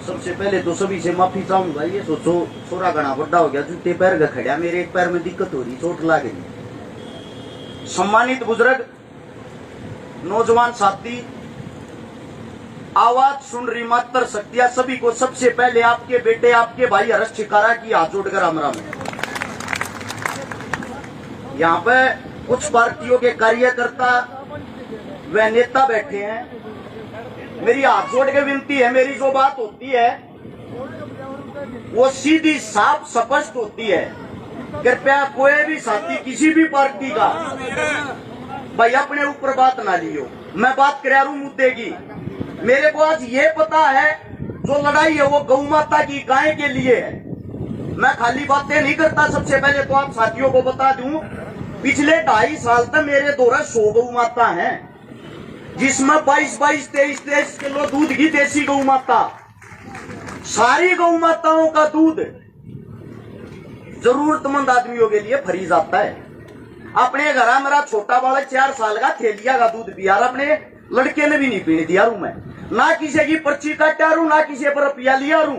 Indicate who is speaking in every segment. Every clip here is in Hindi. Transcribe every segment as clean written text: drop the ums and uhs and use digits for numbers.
Speaker 1: सबसे पहले तो सभी से माफी चाहूंगा। ये सोचो छोरा घना बड़ा हो गया, जूते पैर का खड़ा, मेरे एक पैर में दिक्कत हो रही, चोट लग गई। सम्मानित बुजुर्ग, नौजवान साथी, आवाज सुन रही मात्र शक्तियां, सभी को सबसे पहले आपके बेटे, आपके भाई हर्ष छिकारा की हाथ जोड़कर राम राम। यहाँ पे कुछ पार्टियों के कार्यकर्ता व नेता बैठे हैं। मेरी हाथ जोड़ के विनती है, मेरी जो बात होती है वो सीधी साफ स्पष्ट होती है। कृपया कोई भी साथी किसी भी पार्टी का भाई अपने ऊपर बात ना लियो। मैं बात कर रहा हूं मुद्दे की। मेरे को आज ये पता है जो लड़ाई है वो गौ माता की, गाय के लिए है। मैं खाली बातें नहीं करता। सबसे पहले तो आप साथियों को बता दूं, पिछले 2.5 साल तक मेरे द्वारा 100 गौ माता है, जिसमें 22-22, 23-23 किलो दूध की देसी गौ माता। सारी गौ माताओं का दूध जरूरतमंद आदमियों के लिए फ्री जाता है। अपने घर मेरा छोटा बालक 4 साल का थैलिया का दूध पिया, अपने लड़के ने भी नहीं पीने दिया रू। मैं ना किसी की पर्ची काटा रू, ना किसी पर रुपया लिया रू,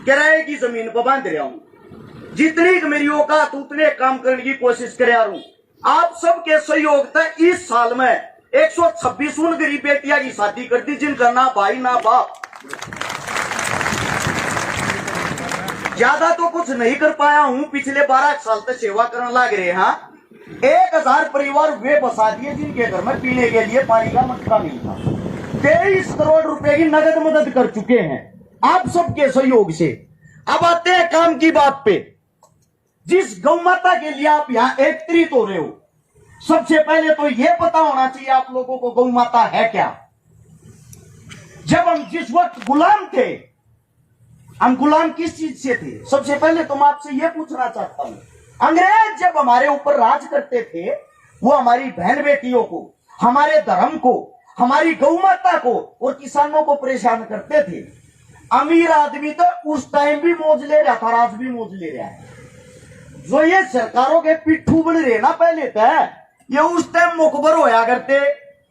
Speaker 1: किराए की जमीन पर बांध रहा हूं। जितनी मेरी औकात उतने काम करने की कोशिश कर रहा हूं। आप सबके सहयोग से इस साल में 126 उन गरीब बेटियां की शादी कर दी जिनका ना भाई ना बाप। ज्यादा तो कुछ नहीं कर पाया हूं, पिछले 12 साल तक सेवा करने लग रहे हैं। 1000 परिवार वे बसा दिए जिनके घर में पीने के लिए पानी का मटका नहीं था। 23 करोड़ रुपए की नगद मदद कर चुके हैं आप सबके सहयोग से। अब आते हैं काम की बात पे। जिस गौ माता के लिए आप यहाँ एकत्रित हो रहे हो, सबसे पहले तो यह पता होना चाहिए आप लोगों को गौ माता है क्या। जब हम जिस वक्त गुलाम थे, हम गुलाम किस चीज से थे? सबसे पहले तो मैं आपसे यह पूछना चाहता हूं, अंग्रेज जब हमारे ऊपर राज करते थे, वो हमारी बहन बेटियों को, हमारे धर्म को, हमारी गौ माता को और किसानों को परेशान करते थे। अमीर आदमी तो उस टाइम भी मौज ले रहा था, आज भी मौज ले रहा है। जो ये सरकारों के पिट्ठू बन रहे ना पहले तक, ये उस टाइम मुखबर होया करते,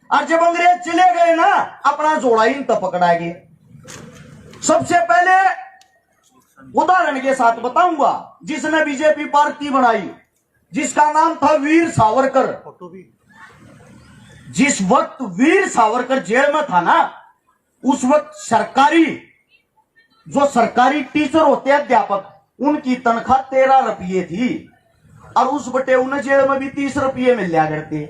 Speaker 1: और जब अंग्रेज चले गए ना, अपना जोड़ा इन तक पकड़ाएंगे। सबसे पहले उदाहरण के साथ बताऊंगा, जिसने बीजेपी पार्टी बनाई, जिसका नाम था वीर सावरकर। जिस वक्त वीर सावरकर जेल में था ना, उस वक्त सरकारी टीचर होते हैं, अध्यापक, उनकी तनख्वाह 13 रुपये थी, और उस बटे उन्हें जेल में भी 30 रुपये मिल जाया करते।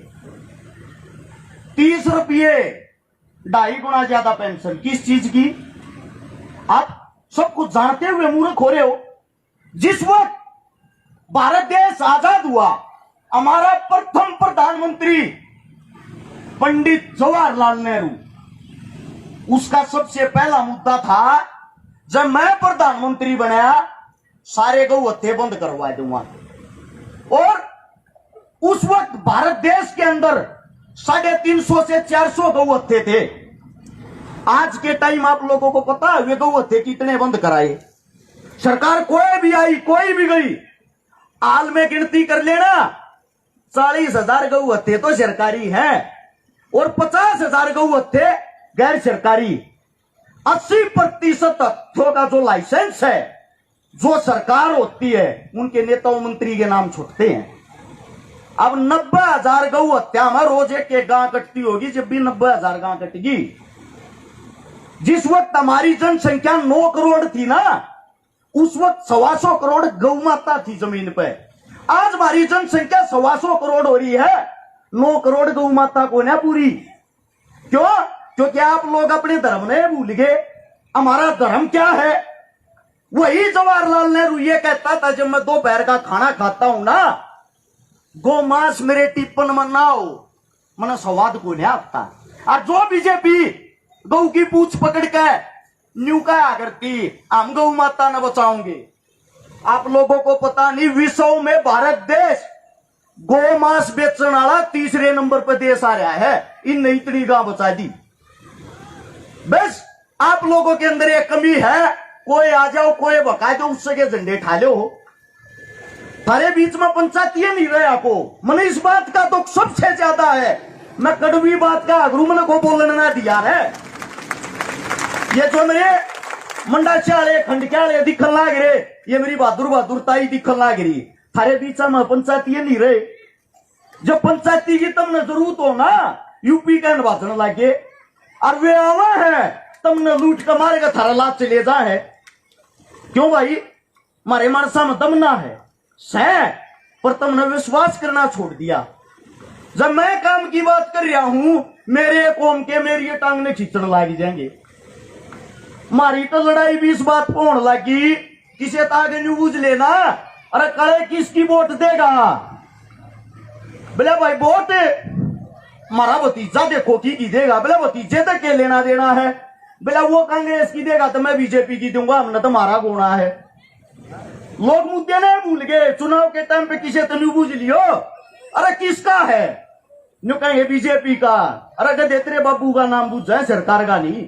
Speaker 1: 30 रुपये 2.5 गुना ज्यादा पेंशन किस चीज की? आप सब कुछ जानते हुए मूर्ख हो रहे हो। जिस वक्त भारत देश आजाद हुआ, हमारा प्रथम प्रधानमंत्री पंडित जवाहरलाल नेहरू, उसका सबसे पहला मुद्दा था, जब मैं प्रधानमंत्री बनाया सारे गौ हत्थे बंद करवा दूंगा। और उस वक्त भारत देश के अंदर 350 से 400 गौ हत्थे थे। आज के टाइम आप लोगों को पता है वे गौ हत्थे कितने बंद कराए? सरकार कोई भी आई, कोई भी गई, हाल में गिनती कर लेना, 40,000 गौ हत्थे तो सरकारी है और 50,000 गौ हत्थे गैर सरकारी। 80% हत्थों का जो लाइसेंस है, जो सरकार होती है, उनके नेताओं मंत्री के नाम छुटते हैं। अब 90,000 गौ हत्या में रोज एक गां कटती होगी, जब भी 90,000 गां कटेगी। जिस वक्त हमारी जनसंख्या 9 करोड़ थी ना, उस वक्त 125 करोड़ गौ माता थी जमीन पे। आज हमारी जनसंख्या 125 करोड़ हो रही है, 9 करोड़ गौ माता को ना पूरी। क्यों? क्योंकि आप लोग अपने धर्म ने भूल गए। हमारा धर्म क्या है? वही जवाहरलाल नेहरू ये कहता था, जब मैं दोपहर का खाना खाता हूं ना, गौ मांस मेरे टिप्पण में ना हो, मैंने स्वाद को नहीं आता। और जो बीजेपी गौ की पूछ पकड़ के न्यू कहा करती, हम गौ माता न बचाओगे। आप लोगों को पता नहीं, विश्व में भारत देश गौ मांस बेचने वाला 3रे नंबर पर देश आ रहा है। इन नई इतनी गां बचा दी। बस आप लोगों के अंदर एक कमी है, कोई आ जाओ, कोई बका दो, उससे के झंडे ठा लो। थारे बीच में पंचायती नहीं रहे आपको। मैंने इस बात का दुख सबसे ज्यादा है। मैं कड़वी बात का अगरू मन को बोलने ना दिया है। ये जो मेरे मंडा चाले खंड क्याले दिखन लाग रे, ये मेरी बहादुर बहादुर ताई दिखन लाग रही। थारे बीचा में पंचायती नहीं रहे, जब पंचायती की तुमने जरूरत हो ना यूपी का भाषण लागे, और वे आवा है तुमने लूट कर मारेगा, थारा लाभ चले जा है। क्यों भाई, मारे मानसा में दमना है सह, पर तुमने विश्वास करना छोड़ दिया। जब मैं काम की बात कर रहा हूं, मेरे कौम के मेरी टांग ने खींचने लग जाएंगे। मारी तो लड़ाई भी इस बात को होने लगी, किसे तागे न्यू बुझ लेना, अरे कड़े किसकी वोट देगा? बोले भाई वोट मारा भतीजा देखो की देगा। बोले भतीजे तक के लेना देना है? बोला वो कांग्रेस की देगा तो मैं बीजेपी की दूंगा, हमने तो मारा गोना है। लोग मुद्दे नहीं भूल गए, चुनाव के टाइम पे किसे तो न्यू बुझ लियो, अरे किसका है? न्यू कहेंगे बीजेपी का। अरे गधे तेरे बाबू का नाम बुझ जाए, सरकार का नहीं।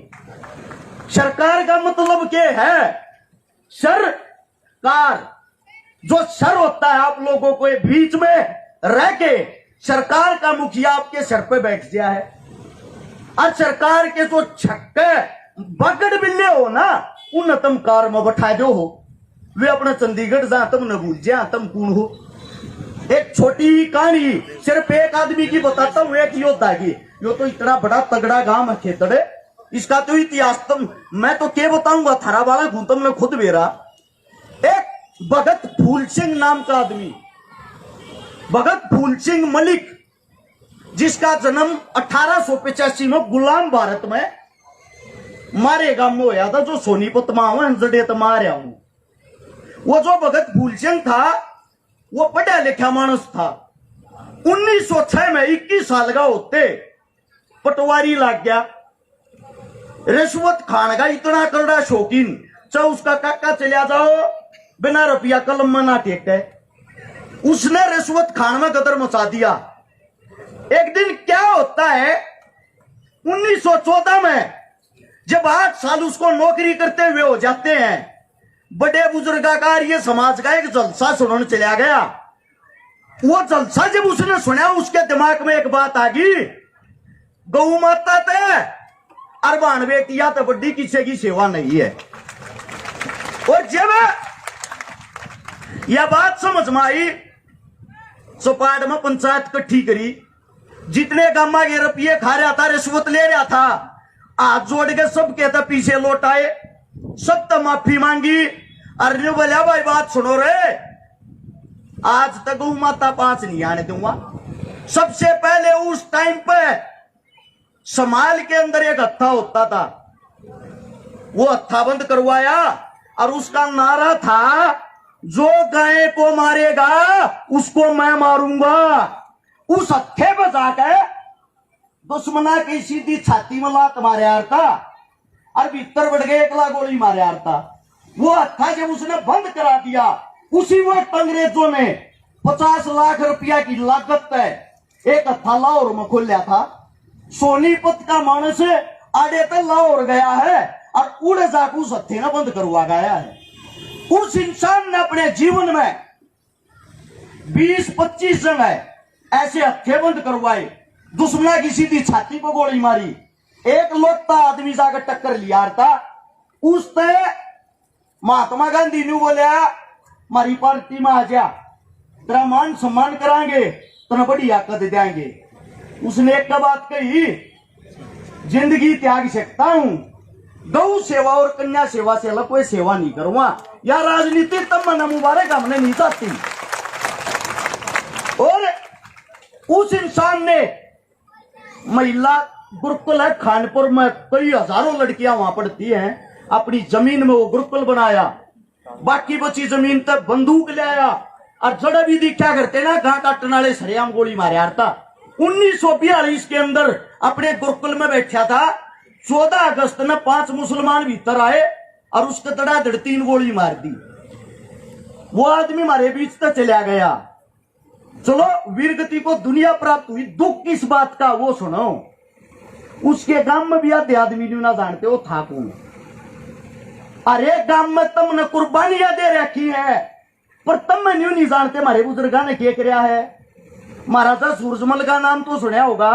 Speaker 1: सरकार का मतलब क्या है? सरकार, जो सर होता है आप लोगों को बीच में रह के सरकार का मुखिया आपके सर पे बैठ गया है। और सरकार के जो छक्के बगड़ बिल्ले हो ना, उन तुम कार में बैठा दो हो, वे अपना चंडीगढ़ जा तुम न भूल जा तुम कौन हो। एक छोटी कहानी सिर्फ एक आदमी की बताता हूं, एक योद्धा की। यो तो इतना बड़ा तगड़ा गांव है खेतड़े, इसका तो इतिहास तुम मैं तो क्या बताऊंगा, थारा वाला घूम तुमने खुद बेरा। एक भगत फूल सिंह नाम का आदमी, भगत फूल सिंह मलिक, जिसका जन्म 1885 में गुलाम भारत में मारे गांव में होया था, जो सोनीपत में जड़े मारे हूं। वो जो भगत फूल सिंह था वो पढ़ा लिखा मानस था। 1906 में 21 साल का होते पटवारी लग गया। रिश्वत खान का इतना करड़ा शौकीन, चाहे उसका काका चलिया जाओ बिना रुपया कलम में ना टेके, उसने रिश्वत खान में गदर मचा दिया। एक दिन क्या होता है, 1914 में जब 8 साल उसको नौकरी करते हुए हो जाते हैं, बड़े बुजुर्गाकार ये समाज का एक जलसा सुनने चला गया। वो जलसा जब उसने सुना, उसके दिमाग में एक बात आ गई, गौ माता ते अरबान बेटिया तो बड़ी किसी की सेवा नहीं है। और जब यह बात समझ में आई, चौपाट में पंचायत इकट्ठी करी, जितने गामा के रुपये खा रहा था, रिश्वत ले रहा था, हाथ जोड़ के सब कहता पीछे लौट आए, सब तो माफी मांगी। अरे बोलिया भाई बात सुनो रे, आज तक गौ माता 5 नहीं आने दूंगा। सबसे पहले उस टाइम पे समाल के अंदर एक हत्था होता था, वो हत्था बंद करवाया और उसका नारा था, जो गाय को मारेगा उसको मैं मारूंगा। उस हत्थे पे जाकर दुश्मना की सीधी छाती में लात मारे यार था, और भीतर बढ़ गए 1 गोली मारे यार था। वो हत्था जब उसने बंद करा दिया, उसी वक्त अंग्रेजों ने 50 लाख रुपया की लागत है एक हत्था लाहौर में खोलिया था। सोनीपत का मानस आड़े पे लाहौर गया है और उड़े जाकर उस हत्थे ने बंद करवा गया है। उस इंसान ने अपने जीवन में 20-25 जगह ऐसे हत्थे बंद करवाए, दुश्मना की सीधी छाती पर गोली मारी। एक लोटा आदमी जाकर टक्कर लिया था, उसने महात्मा गांधी ने बोलिया मारी पार्टी में आ जा, तेरा मान सम्मान कराएंगे, तेरा बड़ी आकत देंगे। उसने एक बात कही, जिंदगी त्याग सकता हूं, गौ सेवा और कन्या सेवा से अलग कोई सेवा नहीं करूंगा। या राजनीति तब मना मुबारक हमने नहीं चाहती। और उस इंसान ने महिला गुरुकुल है खानपुर में, कई हजारों लड़कियां वहां पढ़ती हैं, अपनी जमीन में वो गुरुकुल बनाया। बाकी बची जमीन तक बंदूक ले आया और जड़े भी दिखा करते ना घा काटने वाले सरेआम गोली मारे यार था। 1942 के अंदर अपने गुरुकुल में बैठा था, 14 अगस्त में 5 मुसलमान भीतर आए और उसके धड़ाधड़ 3 गोली मार दी। वो आदमी हमारे बीच तक चला गया। चलो वीरगति को दुनिया प्राप्त हुई, दुख किस बात का वो सुनो। उसके गांव में भी आधे आदमी ना जानते वो था कौन। अरे गांव में तुमने कुर्बानियां दे रखी है, पर तुम मैं नहीं जानते हमारे बुजुर्गा ने क्या किया है। महाराजा सूरजमल का नाम तो सुना होगा।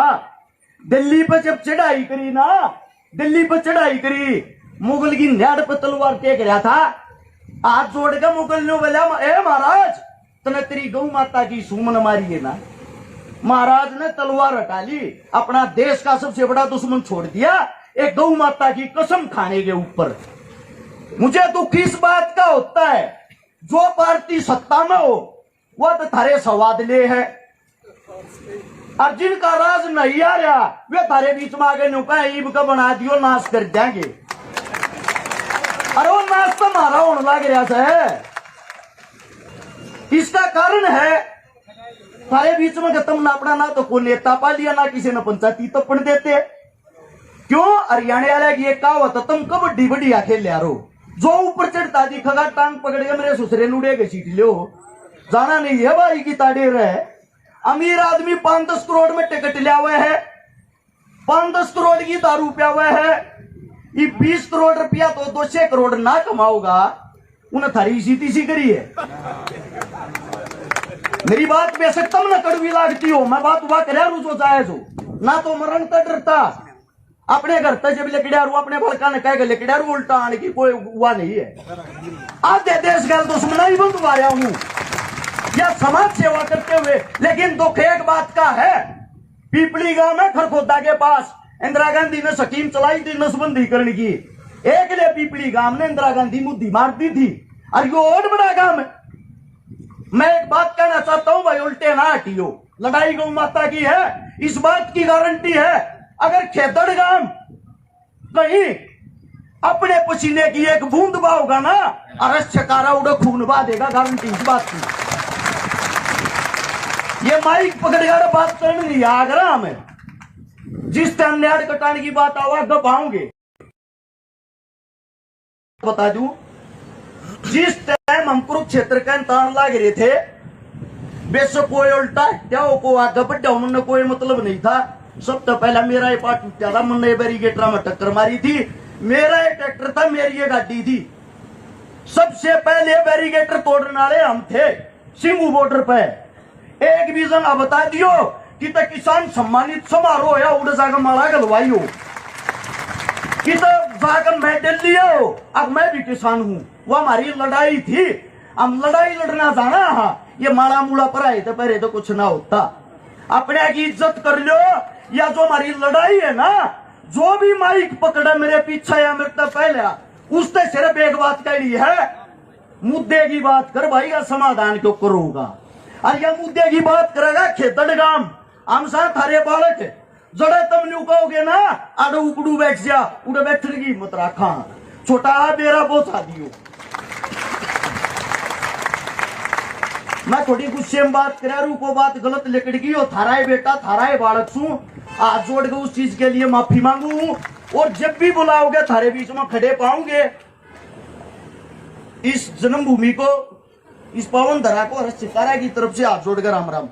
Speaker 1: दिल्ली पर जब चढ़ाई करी ना, दिल्ली पर चढ़ाई करी मुगल की न्याड़ पे तलवार टेक रहा था, हाथ जोड़ के मुगल ने बोला, ए महाराज तने तेरी गौ माता की सुमन मारी है ना। महाराज ने तलवार हटा ली, अपना देश का सबसे बड़ा दुश्मन छोड़ दिया एक गौ माता की कसम खाने के ऊपर। मुझे दुख इस बात का होता है, जो पार्टी सत्ता में हो वह तो थारे सवाद ले है, और जिनका राज नहीं आ रहा वे थारे बीच में आगे नुका ईब का बना दियो, नाश कर देंगे। अरे वो नाश तो मारा होने लग रहा है। इसका कारण है थारे बीच में खत्म ना अपना, ना तो कोई नेता पा लिया, ना किसी ने पंचायती तपन देते। क्यों? हरियाणा वाले की एक कहावत, तुम कबड्डी बढ़िया खेल लिया रो, जो ऊपर चढ़ता दिखेगा टांग पकड़ के मेरे ससुरे नुड़े के सीट लो, जाना नहीं है भाई की ताड़े रहे। अमीर आदमी 5-10 करोड़ में टिकट लिया हुआ है, 5-10 करोड़ की दारू पिया हुआ है, ये 20 करोड़ रुपया तो 200 करोड़ ना कमाओगा, उन्हें थारी सीधी सी करी है। मेरी बात बेशक तम न कड़वी लागती हो, मैं बात हुआ कर जो जायज हो, ना तो मरण का डरता। अपने घर तक जब लेकड़ियारू अपने भड़का ने कह लेकड़ियारू उल्टा आने की कोई हुआ नहीं है। आधे देश का दुश्मन ही बंद हुआ रहा हूं या समाज सेवा करते हुए। लेकिन दुख एक बात का है, पीपली गांव में खरखोदा के पास इंदिरा गांधी ने स्कीम चलाई थी नसबंदी करने की, एक ले पीपली गांव ने इंदिरा गांधी मुद्दी मार दी थी, और ये और बड़ा गांव है। मैं एक बात कहना चाहता हूं भाई, उल्टे ना हटियो, लड़ाई गौ माता की है, इस बात की गारंटी है अगर खेतड़ गांव कहीं अपने पसीने की एक बूंद बहाओगा ना, अरस छकारा उड़े खून बहा देगा, गारंटी इस बात की। ये माइक पकड़ कर बात करने नहीं आगरा हमें, जिस टाइम न्याड़ कटाने की बात आवा गप आऊंगे। बता दूं, जिस टाइम हम कुरुक्षेत्र का तान लाग रहे थे, बेशक कोई उल्टा क्या को आगे बढ़ा, उन्होंने कोई मतलब नहीं था। सब तो पहला मेरा ये पार्ट टूटा था, मैंने बैरिकेटर में टक्कर मारी थी, मेरा ये ट्रैक्टर था, मेरी ये गाड़ी थी। सबसे पहले बैरिकेटर तोड़ने वाले हम थे सिंगू बॉर्डर पे। एक भी जना बता दियो कि तो किसान सम्मानित समारोह या उड़ जाकर मारा गलवाई हो, कि तो जाकर मेडल लिया हो। अब मैं भी किसान हूं, वो हमारी लड़ाई थी, हम लड़ाई लड़ना जाना। हाँ, ये माड़ा मूड़ा पर आए थे पहले तो कुछ ना होता। अपने की इज्जत कर लो, या जो हमारी लड़ाई है ना, जो भी माइक पकड़ा मेरे पीछे या मेरे तो पहले, उससे सिर्फ एक बात कही है, मुद्दे की बात कर भाई, का समाधान क्यों करूंगा। और यह मुद्दे की बात करेगा खेतड़ गांव, हम सा थारे बालक जड़े तुम न्यू कहोगे ना, आड़ो उपड़ू बैठ जा, उड़े बैठने की मत रखा, छोटा बेरा बोसा दियो। मैं थोड़ी गुस्से में बात करा रू, को बात गलत लिकड़ गई हो, थारा है बेटा, थारा है बालक सू, हाथ जोड़ के उस चीज के लिए माफी मांगू हूं, और जब भी बुलाओगे थारे बीच में खड़े पाऊंगे। इस जन्मभूमि को, इस पावन धरा को हर सितारा की तरफ से हाथ जोड़कर राम राम।